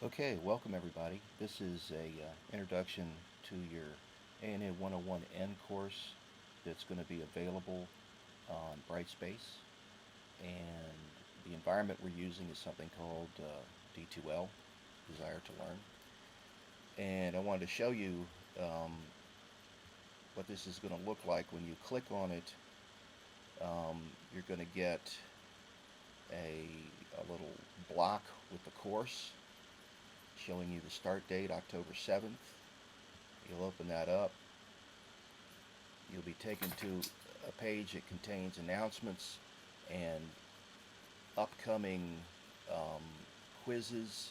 Okay, welcome everybody. This is a introduction to your ANA 101N course that's going to be available on Brightspace, and the environment we're using is something called D2L, Desire to Learn. And I wanted to show you um, what this is going to look like. When you click on it, you're going to get a little block with the course showing you the start date, October 7th. You'll open that up. You'll be taken to a page that contains announcements and upcoming um, quizzes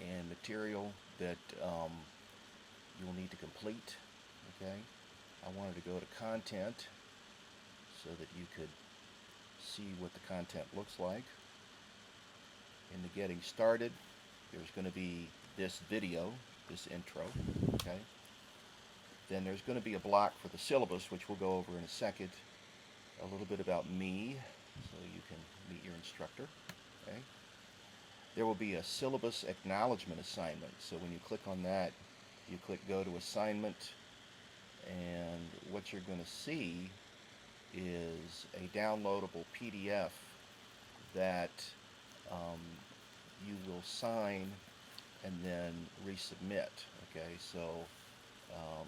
and material that you'll need to complete. Okay, I wanted to go to content so that you could see what the content looks like. In the getting started, there's going to be this video, this intro. Okay, then there's going to be a block for the syllabus, which we'll go over in a second. A little bit about me, so you can meet your instructor. Okay. There will be a syllabus acknowledgement assignment. So when you click on that, you click go to assignment, and what you're going to see is a downloadable PDF that um, you will sign and then resubmit. Okay, so um,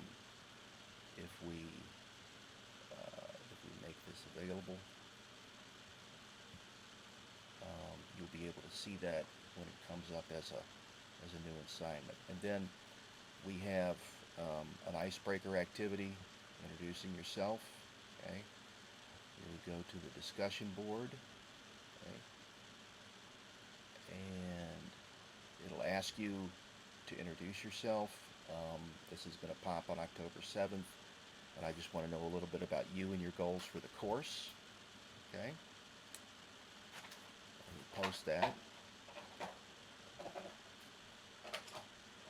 if we make this available, you'll be able to see that when it comes up as a new assignment. And then we have an icebreaker activity, introducing yourself. Okay, here we go to the discussion board. Okay, and it'll ask you to introduce yourself. This is going to pop on October 7th, and I just want to know a little bit about you and your goals for the course. Okay, post that.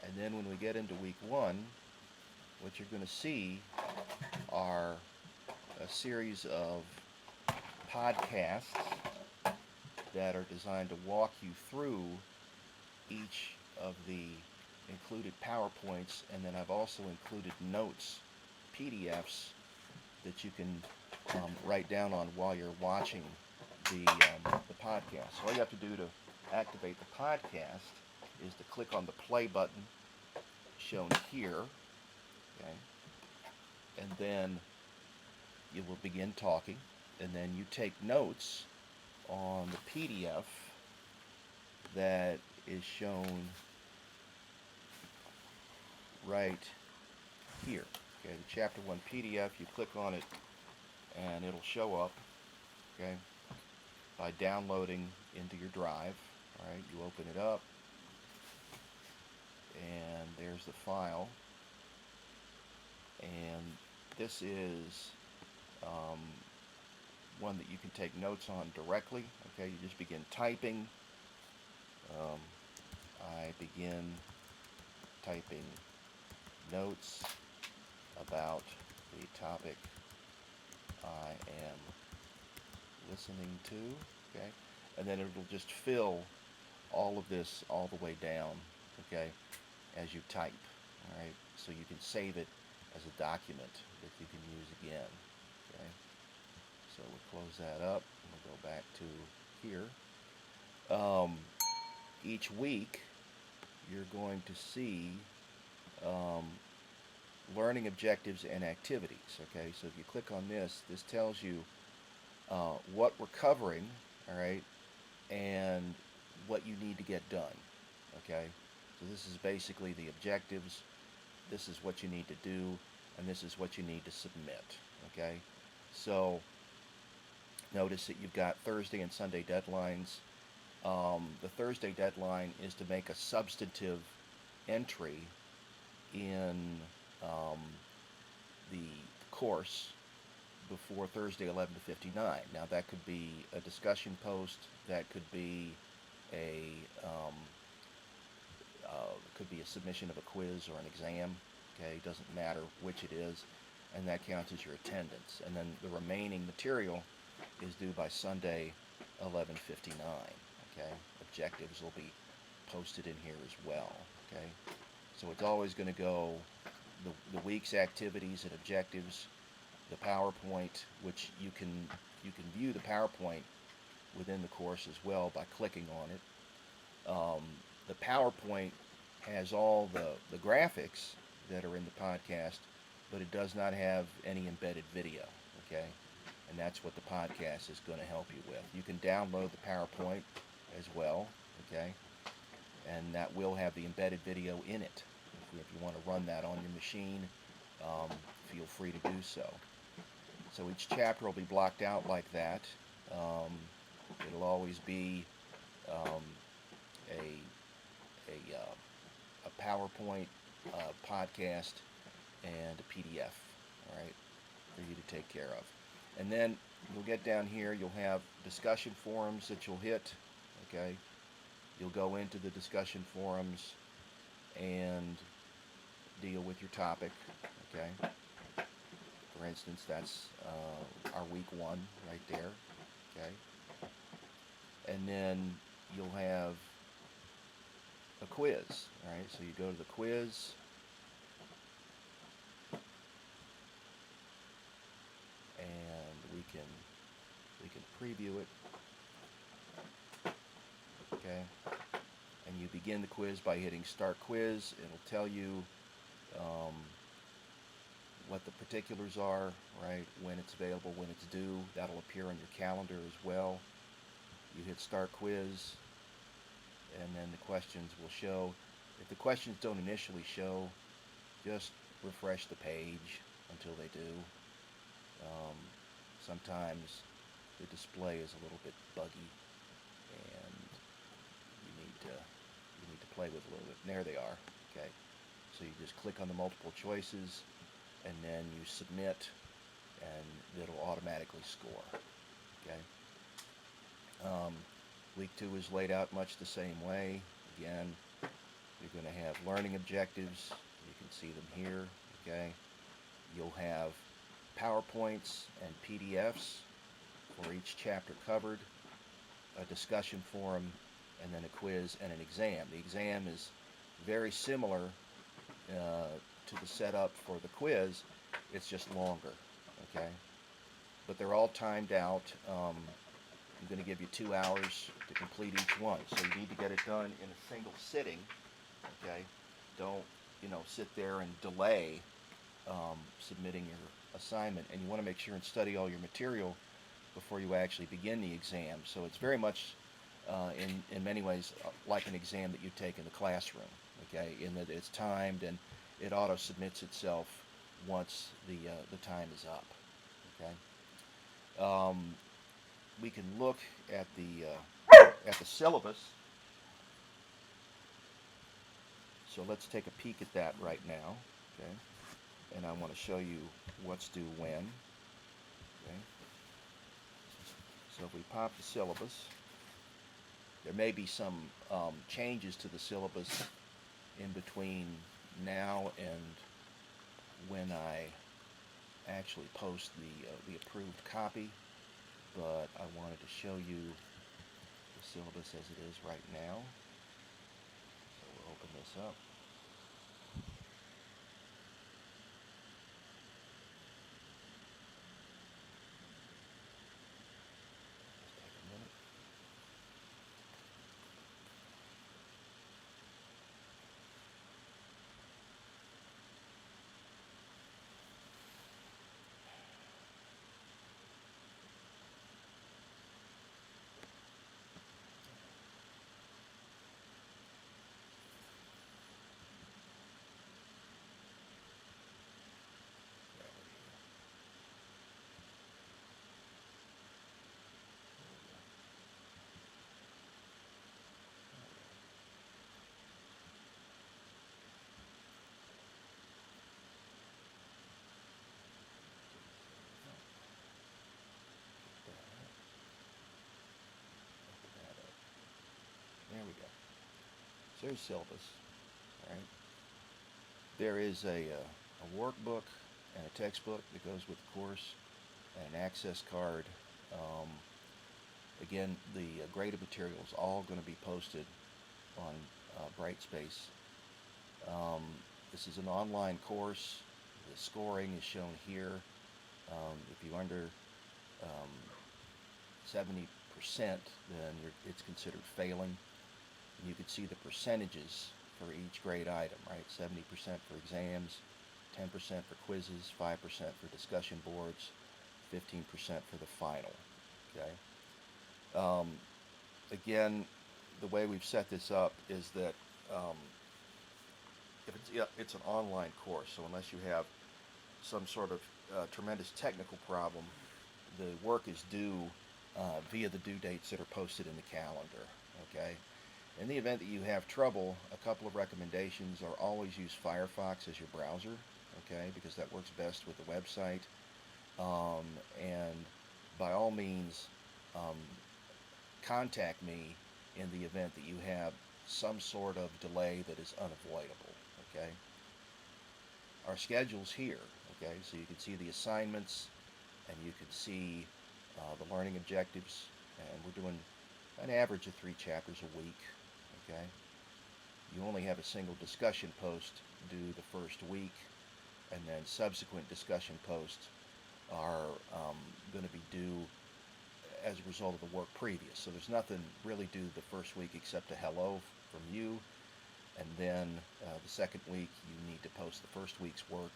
And then when we get into week one, what you're going to see are a series of podcasts that are designed to walk you through each of the included PowerPoints, and then I've also included notes, PDFs, that you can write down on while you're watching the podcast. So all you have to do to activate the podcast is to click on the play button shown here, okay, and then you will begin talking, and then you take notes on the PDF that is shown right here. Okay, the Chapter 1 PDF, you click on it and it'll show up, okay, by downloading into your drive. All right, you open it up, and there's the file. And this is one that you can take notes on directly. Okay, you just begin typing. I begin typing notes about the topic I am listening to. Okay, and then it'll just fill all of this all the way down. Okay, as you type. All right, so you can save it as a document that you can use again. Okay, so we'll close that up and we'll go back to here. Each week you're going to see um, learning objectives and activities. Okay, so if you click on this, this tells you what we're covering, all right, and what you need to get done. Okay, so this is basically the objectives. This is what you need to do, and this is what you need to submit. Okay, so notice that you've got Thursday and Sunday deadlines. The Thursday deadline is to make a substantive entry in the course before Thursday 11 to 59. Now that could be a discussion post, that could be a submission of a quiz or an exam. Okay, doesn't matter which it is, and that counts as your attendance. And then the remaining material is due by Sunday 11:59. Okay, objectives will be posted in here as well. Okay, so it's always going to go the week's activities and objectives, the PowerPoint, which you can view the PowerPoint within the course as well by clicking on it. The PowerPoint has all the graphics that are in the podcast, but it does not have any embedded video. Okay, and that's what the podcast is going to help you with. You can download the PowerPoint as well. Okay, and that will have the embedded video in it. If you want to run that on your machine, feel free to do so. So each chapter will be blocked out like that. It'll always be a PowerPoint, podcast, and a PDF, all right, for you to take care of. And then you'll get down here, you'll have discussion forums that you'll hit, okay? You'll go into the discussion forums and deal with your topic, okay? For instance, that's our week 1 right there, okay? And then you'll have a quiz, all right? So you go to the quiz, and we can preview it, okay? And you begin the quiz by hitting Start Quiz. It'll tell you what the particulars are, right? When it's available, when it's due. That'll appear on your calendar as well. You hit Start Quiz, and then the questions will show. If the questions don't initially show, just refresh the page until they do. Sometimes the display is a little bit buggy, and you need to play with it a little bit. And there they are. Okay, so you just click on the multiple choices, and then you submit, and it'll automatically score. Okay. Week 2 is laid out much the same way. Again, you're going to have learning objectives. You can see them here. Okay. You'll have PowerPoints and PDFs for each chapter covered, a discussion forum, and then a quiz and an exam. The exam is very similar to the setup for the quiz. It's just longer, okay? But they're all timed out. I'm going to give you 2 hours to complete each one. So you need to get it done in a single sitting, okay? Don't, sit there and delay submitting your assignment. And you want to make sure and study all your material before you actually begin the exam. So it's very much, in many ways, like an exam that you take in the classroom, okay? In that it's timed and it auto-submits itself once the time is up, okay? We can look at the syllabus. So let's take a peek at that right now, okay? And I want to show you what's due when, okay? So if we pop the syllabus, there may be some changes to the syllabus in between now and when I actually post the approved copy, but I wanted to show you the syllabus as it is right now. So we'll open this up. Just take a minute. There we go. So there's syllabus, all right? There is a workbook and a textbook that goes with the course, and an access card. Again, the graded material is all going to be posted on Brightspace. Um, this is an online course. The scoring is shown here. If you're under 70%, then it's considered failing. And you can see the percentages for each grade item, right? 70% for exams, 10% for quizzes, 5% for discussion boards, 15% for the final. Okay. Again, the way we've set this up is that um, if it's an online course, so unless you have some sort of tremendous technical problem, the work is due via the due dates that are posted in the calendar. Okay. In the event that you have trouble, a couple of recommendations are always use Firefox as your browser, okay, because that works best with the website. And by all means, um, contact me in the event that you have some sort of delay that is unavoidable, okay? Our schedule's here, okay, so you can see the assignments and you can see the learning objectives, and we're doing an average of 3 chapters a week, okay? You only have a single discussion post due the first week, and then subsequent discussion posts are going to be due as a result of the work previous. So there's nothing really due the first week except a hello from you, and then the second week you need to post the first week's work,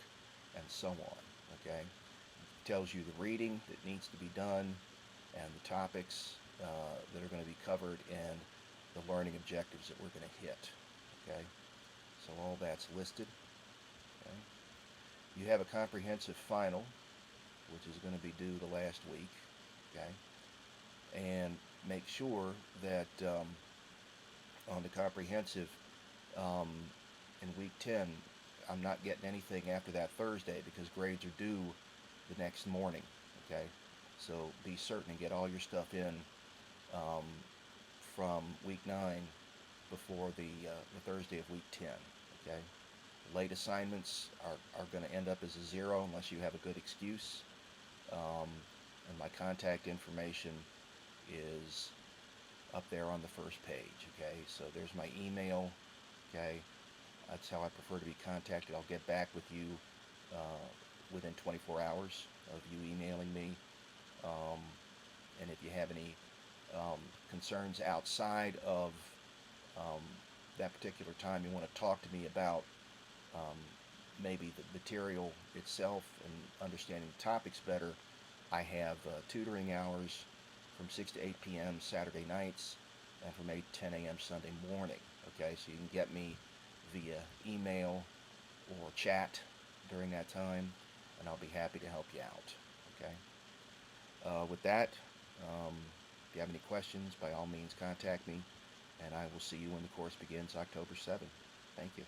and so on. Okay, it tells you the reading that needs to be done and the topics that are going to be covered and the learning objectives that we're going to hit. Okay, so all that's listed. Okay. You have a comprehensive final, which is going to be due the last week. Okay, and make sure that on the comprehensive um, in week 10, I'm not getting anything after that Thursday because grades are due the next morning. Okay, so be certain and get all your stuff in um, from week 9 before the Thursday of week 10. Okay, late assignments are going to end up as a 0 unless you have a good excuse. And my contact information is up there on the first page. Okay, so there's my email. Okay, that's how I prefer to be contacted. I'll get back with you within 24 hours of you emailing me. And if you have any concerns outside of um, that particular time, you want to talk to me about um, maybe the material itself and understanding the topics better, I have tutoring hours from 6 to 8 p.m. Saturday nights and from 8 to 10 a.m. Sunday morning. Okay, so you can get me via email or chat during that time, and I'll be happy to help you out. Okay. With that, if you have any questions, by all means contact me, and I will see you when the course begins October 7th. Thank you.